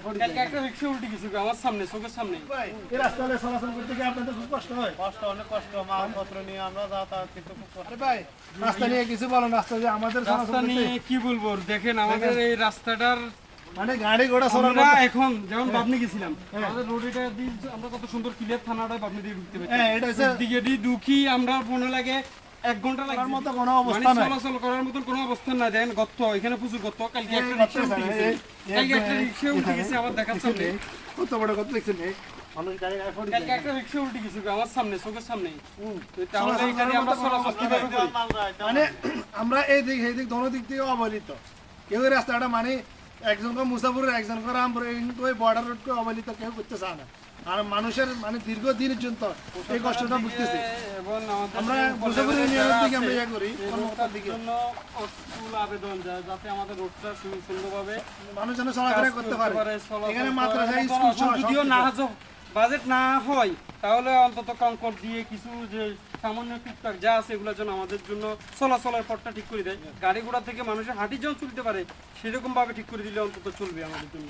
কালকে একটা রিক্সা উল্টে গেছে আমার সামনে, চোখের সামনে। এই রাস্তায় চলাচল করতে গিয়ে আপনাদের খুব কষ্ট হয়? কষ্ট, অনেক কষ্ট। মালপত্র নিয়ে আমরা যাতায়াত কিন্তু খুব কষ্ট। আরে ভাই, রাস্তা নিয়ে কিছু বলেন। রাস্তা যে আমাদের চলাচল রাস্তা করতে নিয়ে কি বলবো, দেখেন আমাদের এই রাস্তাটার মানে গাড়ি ঘোড়া চলার আমরা মতো- এখন যেমন বাবনি গেছিলাম, আমাদের রোডটা দিয়ে আমরা কত সুন্দর ক্লিয়ার থানাটা বাবনি দিয়ে ঢুকতে পারি। হ্যাঁ, এটা হচ্ছে দিকে দিয়ে ঢুকি আমরা মনে লাগে 1 ঘন্টা লাগে। চলার মতো কোনো মানে অবস্থা নাই। চলাচল করার মতন কোনো অবস্থা নাই। দেখেন গর্ত, এখানে প্রচুর গর্ত। কালকে একটা এই রিক্সা উল্টে এই- গেছে, এই- কালকে একটা রিক্সা উল্টে গেছে আমার দেখার সামনে। কত বড় কথা দেখছেন এই? মানুষ গাড়ি গায়ে পড়ে কালকে যায়। একটা রিক্সা উল্টে গেছে আমার সামনে, চোখের সামনে। তো তাহলে চলাচল এখানে করার আমরা মতো কোনো চলাচল অবস্থা কিভাবে করি? মানে আমরা এই দিক এই দিক দোনো দিক থেকে অবহেলিত। কেউ এই রাস্তাটা মানে একজনকে মুসাফিরের একজনকে রামপুর ওই বর্ডার রোডকে অবহেলিত কেউ করতে চায় না। আর মানুষের মানে দীর্ঘদিনের জন্য এই কষ্টটা বুঝতেছে। এবং আমাদের আমরা যে মুসাফির যারা ইউনিয়নের দিকে আছে, আমরা ইয়ে করি, এই কর্মকর্তার রোডটার দিকে। জন্য স্কুল আবেদন যায় যাতে আমাদের রোডটা সুন্দরভাবে মানুষ যেন চলাফেরা কাজ করতে পারে। চলাচল এখানে করে। মাদ্রাসা, এবং স্কুল সহ যদিও সবকিছু। না বাজেট না হয় তাহলে অন্তত কঙ্কর দিয়ে কিছু যে সামান্য টুকটাক যা আছে এগুলোর জন্য আমাদের জন্য চলাচলের পথটা ঠিক করে দেয়। গাড়ি ঘোড়া থেকে মানুষের হাঁটি যেন চলতে পারে সেরকম ভাবে ঠিক করে দিলে অন্তত চলবে আমাদের জন্য।